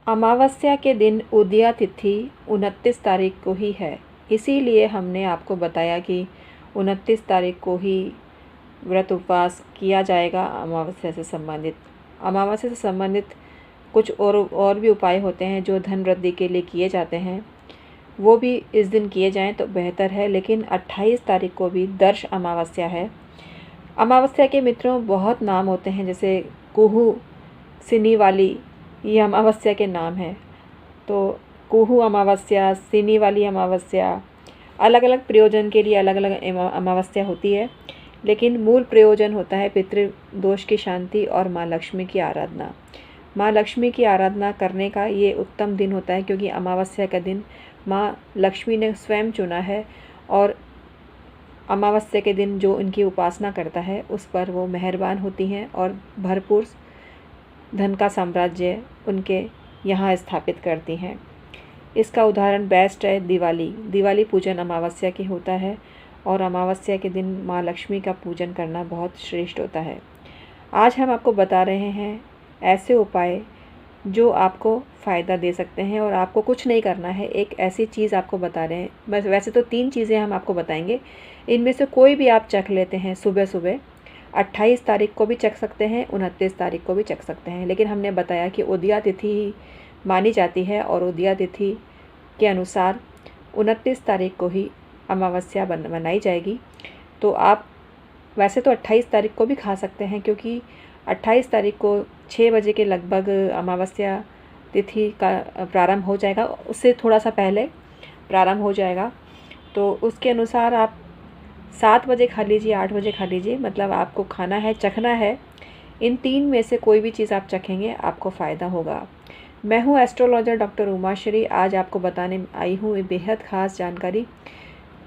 अमावस्या के दिन उदया तिथि 29 तारीख को ही है, इसीलिए हमने आपको बताया कि 29 तारीख को ही व्रत उपवास किया जाएगा अमावस्या से संबंधित। अमावस्या से संबंधित कुछ और भी उपाय होते हैं जो धन वृद्धि के लिए किए जाते हैं, वो भी इस दिन किए जाएं तो बेहतर है। लेकिन 28 तारीख को भी दर्श अमावस्या है। अमावस्या के मित्रों बहुत नाम होते हैं, जैसे कुहू, सिनी वाली, ये अमावस्या के नाम हैं। तो कुहू अमावस्या, सिनी वाली अमावस्या, अलग अलग प्रयोजन के लिए अलग अलग अमावस्या होती है, लेकिन मूल प्रयोजन होता है पितृदोष की शांति और माँ लक्ष्मी की आराधना। माँ लक्ष्मी की आराधना करने का ये उत्तम दिन होता है, क्योंकि अमावस्या का दिन माँ लक्ष्मी ने स्वयं चुना है और अमावस्या के दिन जो उनकी उपासना करता है उस पर वो मेहरबान होती हैं और भरपूर धन का साम्राज्य उनके यहाँ स्थापित करती हैं। इसका उदाहरण बेस्ट है दिवाली पूजन अमावस्या की होता है और अमावस्या के दिन माँ लक्ष्मी का पूजन करना बहुत श्रेष्ठ होता है। आज हम आपको बता रहे हैं ऐसे उपाय जो आपको फ़ायदा दे सकते हैं और आपको कुछ नहीं करना है। एक ऐसी चीज़ आपको बता रहे हैं, वैसे तो 3 चीज़ें हम आपको बताएंगे, इनमें से कोई भी आप चख लेते हैं सुबह सुबह। 28 तारीख को भी चख सकते हैं, 29 तारीख को भी चख सकते हैं, लेकिन हमने बताया कि उदया तिथि ही मानी जाती है और उदया तिथि के अनुसार 29 तारीख को ही अमावस्या मनाई जाएगी। तो आप वैसे तो 28 तारीख को भी खा सकते हैं, क्योंकि 28 तारीख को 6 बजे के लगभग अमावस्या तिथि का प्रारंभ हो जाएगा, उससे थोड़ा सा पहले प्रारंभ हो जाएगा। तो उसके अनुसार आप 7 बजे खा लीजिए, 8 बजे खा लीजिए, मतलब आपको खाना है, चखना है। इन 3 में से कोई भी चीज़ आप चखेंगे आपको फ़ायदा होगा। मैं हूँ एस्ट्रोलॉजर डॉक्टर उमाश्री। आज आपको बताने आई हूँ बेहद ख़ास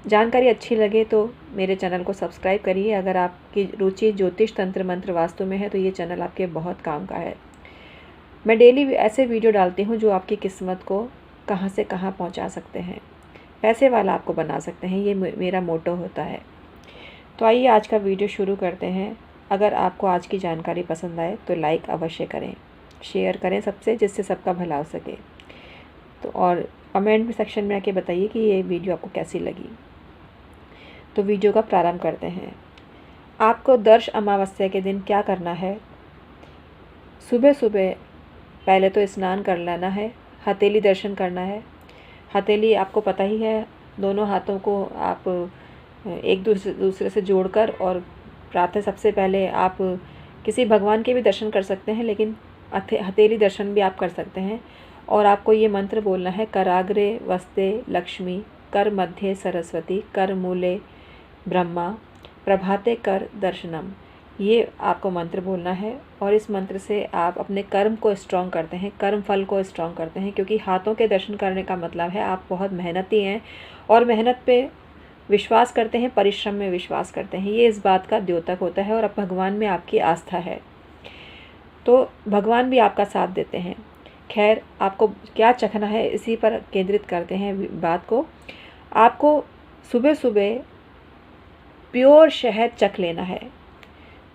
जानकारी अच्छी लगे तो मेरे चैनल को सब्सक्राइब करिए। अगर आपकी रुचि ज्योतिष, तंत्र, मंत्र, वास्तु में है तो ये चैनल आपके बहुत काम का है। मैं डेली ऐसे वीडियो डालती हूँ जो आपकी किस्मत को कहाँ से कहाँ पहुँचा सकते हैं, पैसे वाला आपको बना सकते हैं, ये मेरा मोटो होता है। तो आइए आज का वीडियो शुरू करते हैं। अगर आपको आज की जानकारी पसंद आए तो लाइक अवश्य करें, शेयर करें सबसे, जिससे सबका भला हो सके। तो और कमेंट सेक्शन में आके बताइए कि ये वीडियो आपको कैसी लगी। तो वीडियो का प्रारंभ करते हैं। आपको दर्श अमावस्या के दिन क्या करना है? सुबह सुबह पहले तो स्नान कर लेना है, हथेली दर्शन करना है। हथेली आपको पता ही है, दोनों हाथों को आप एक दूसरे से जोड़कर और प्रातः सबसे पहले आप किसी भगवान के भी दर्शन कर सकते हैं, लेकिन हथेली दर्शन भी आप कर सकते हैं। और आपको ये मंत्र बोलना है, कराग्रे वस्ते लक्ष्मी, कर मध्य सरस्वती, कर मूले ब्रह्मा, प्रभाते कर दर्शनम। ये आपको मंत्र बोलना है और इस मंत्र से आप अपने कर्म को स्ट्रॉन्ग करते हैं, कर्म फल को स्ट्रॉन्ग करते हैं, क्योंकि हाथों के दर्शन करने का मतलब है आप बहुत मेहनती हैं और मेहनत पे विश्वास करते हैं, परिश्रम में विश्वास करते हैं। ये इस बात का द्योतक होता है और अब भगवान में आपकी आस्था है तो भगवान भी आपका साथ देते हैं। खैर, आपको क्या चखना है इसी पर केंद्रित करते हैं बात को। आपको सुबह सुबह प्योर शहद चख लेना है।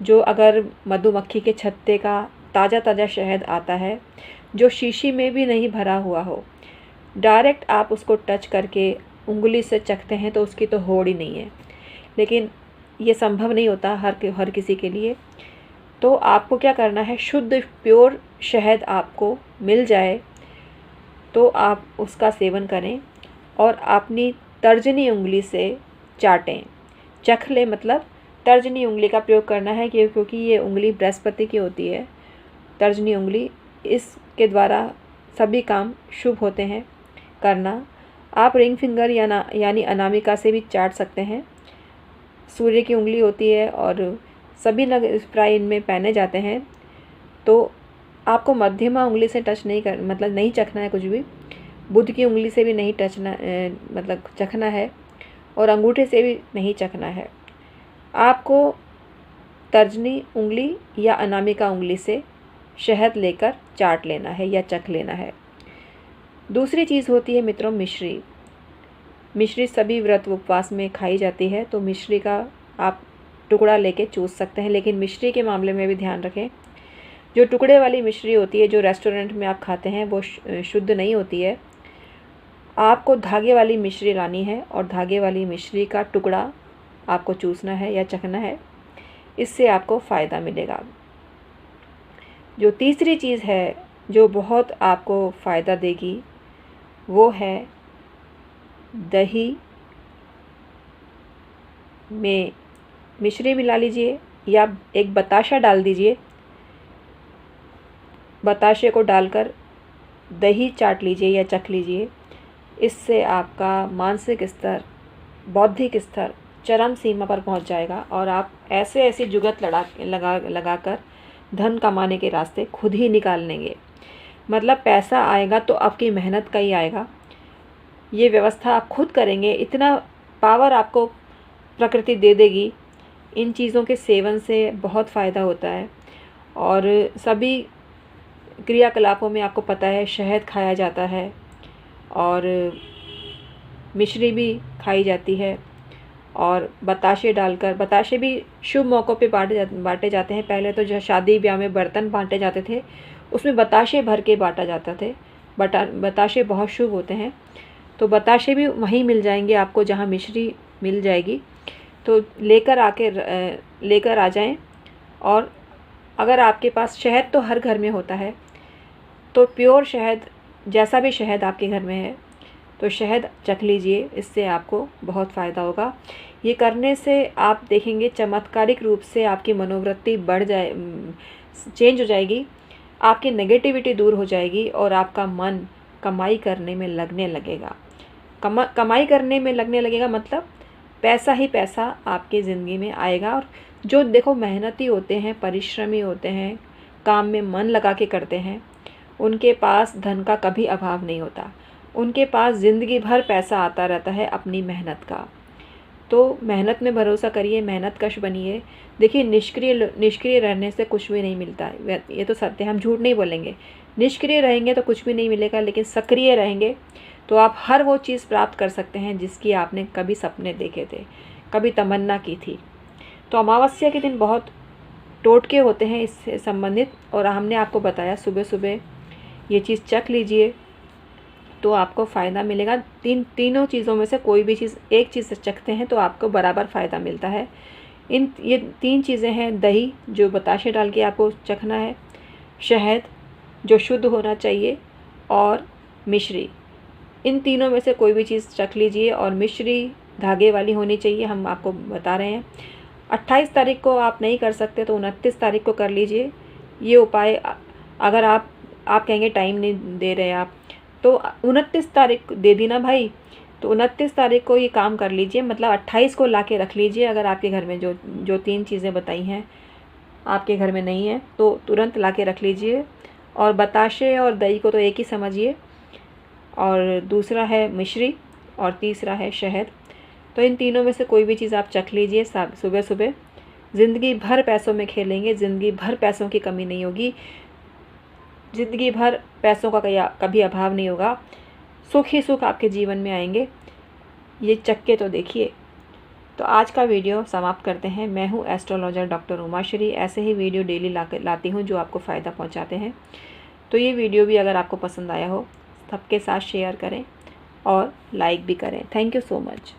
जो अगर मधुमक्खी के छत्ते का ताज़ा शहद आता है, जो शीशी में भी नहीं भरा हुआ हो, डायरेक्ट आप उसको टच करके उंगली से चखते हैं तो उसकी तो होड़ ही नहीं है। लेकिन ये संभव नहीं होता हर किसी के लिए। तो आपको क्या करना है, शुद्ध प्योर शहद आपको मिल जाए तो आप उसका सेवन करें और अपनी तर्जनी उंगली से चाटें। चख ले मतलब तर्जनी उंगली का प्रयोग करना है, क्योंकि ये उंगली बृहस्पति की होती है। तर्जनी उंगली, इसके द्वारा सभी काम शुभ होते हैं करना। आप रिंग फिंगर यानी अनामिका से भी चाट सकते हैं। सूर्य की उंगली होती है और सभी नग प्राय इनमें पहने जाते हैं। तो आपको मध्यमा उंगली से टच नहीं चखना है कुछ भी। बुध की उंगली से भी नहीं चखना है और अंगूठे से भी नहीं चखना है। आपको तर्जनी उंगली या अनामिका उंगली से शहद लेकर चाट लेना है या चख लेना है। दूसरी चीज़ होती है मित्रों मिश्री। मिश्री सभी व्रत उपवास में खाई जाती है, तो मिश्री का आप टुकड़ा लेके चूस सकते हैं, लेकिन मिश्री के मामले में भी ध्यान रखें, जो टुकड़े वाली मिश्री होती है जो रेस्टोरेंट में आप खाते हैं वो शुद्ध नहीं होती है। आपको धागे वाली मिश्री लानी है और धागे वाली मिश्री का टुकड़ा आपको चूसना है या चखना है, इससे आपको फ़ायदा मिलेगा। जो तीसरी चीज़ है जो बहुत आपको फ़ायदा देगी वो है दही में मिश्री मिला लीजिए या एक बताशा डाल दीजिए। बताशे को डालकर दही चाट लीजिए या चख लीजिए। इससे आपका मानसिक स्तर, बौद्धिक स्तर चरम सीमा पर पहुंच जाएगा और आप ऐसी जुगत लगाकर धन कमाने के रास्ते खुद ही निकाल लेंगे। मतलब पैसा आएगा तो आपकी मेहनत का ही आएगा। ये व्यवस्था आप खुद करेंगे, इतना पावर आपको प्रकृति दे देगी। इन चीज़ों के सेवन से बहुत फ़ायदा होता है। और सभी क्रियाकलापों में आपको पता है शहद खाया जाता है और मिश्री भी खाई जाती है और बताशे डालकर, बताशे भी शुभ मौक़ों पे बांटे जाते हैं। पहले तो जो शादी ब्याह में बर्तन बांटे जाते थे उसमें बताशे भर के बांटा जाता थे। बताशे बहुत शुभ होते हैं, तो बताशे भी वहीं मिल जाएंगे आपको जहाँ मिश्री मिल जाएगी। तो लेकर आ जाएं। और अगर आपके पास शहद तो हर घर में होता है, तो प्योर शहद, जैसा भी शहद आपके घर में है तो शहद चख लीजिए, इससे आपको बहुत फ़ायदा होगा। ये करने से आप देखेंगे चमत्कारिक रूप से आपकी मनोवृत्ति चेंज हो जाएगी, आपकी नेगेटिविटी दूर हो जाएगी और आपका मन कमाई करने में लगने लगेगा। कमाई करने में लगने लगेगा मतलब पैसा ही पैसा आपकी ज़िंदगी में आएगा। और जो देखो मेहनती होते हैं, परिश्रमी होते हैं, काम में मन लगा के करते हैं, उनके पास धन का कभी अभाव नहीं होता। उनके पास ज़िंदगी भर पैसा आता रहता है अपनी मेहनत का। तो मेहनत में भरोसा करिए, मेहनत कश बनिए। देखिए निष्क्रिय रहने से कुछ भी नहीं मिलता है, ये तो सत्य, हम झूठ नहीं बोलेंगे। निष्क्रिय रहेंगे तो कुछ भी नहीं मिलेगा, लेकिन सक्रिय रहेंगे तो आप हर वो चीज़ प्राप्त कर सकते हैं जिसकी आपने कभी सपने देखे थे, कभी तमन्ना की थी। तो अमावस्या के दिन बहुत टोटके होते हैं इससे संबंधित, और हमने आपको बताया सुबह सुबह ये चीज़ चख लीजिए तो आपको फ़ायदा मिलेगा। तीनों चीज़ों में से कोई भी चीज़, एक चीज़ चखते हैं तो आपको बराबर फ़ायदा मिलता है। ये 3 चीज़ें हैं, दही जो बताशे डाल के आपको चखना है, शहद जो शुद्ध होना चाहिए, और मिश्री। इन तीनों में से कोई भी चीज़ चख लीजिए, और मिश्री धागे वाली होनी चाहिए, हम आपको बता रहे हैं। 28 तारीख को आप नहीं कर सकते तो 29 तारीख को कर लीजिए ये उपाय। अगर आप कहेंगे टाइम नहीं दे रहे आप, तो 29 तारीख दे दी ना भाई, तो 29 तारीख को ये काम कर लीजिए। मतलब 28 को ला के रख लीजिए। अगर आपके घर में जो 3 चीज़ें बताई हैं आपके घर में नहीं है तो तुरंत ला के रख लीजिए। और बताशे और दही को तो एक ही समझिए, और दूसरा है मिश्री, और तीसरा है शहद। तो इन तीनों में से कोई भी चीज़ आप चख लीजिए सुबह सुबह। ज़िंदगी भर पैसों में खेलेंगे, ज़िंदगी भर पैसों की कमी नहीं होगी, ज़िंदगी भर पैसों का कभी अभाव नहीं होगा, सुख ही सुख आपके जीवन में आएंगे। ये चख के तो देखिए। तो आज का वीडियो समाप्त करते हैं। मैं हूँ एस्ट्रोलॉजर डॉक्टर उमाश्री। ऐसे ही वीडियो डेली लाती हूँ जो आपको फ़ायदा पहुँचाते हैं। तो ये वीडियो भी अगर आपको पसंद आया हो सबके साथ शेयर करें और लाइक भी करें। Thank you so much.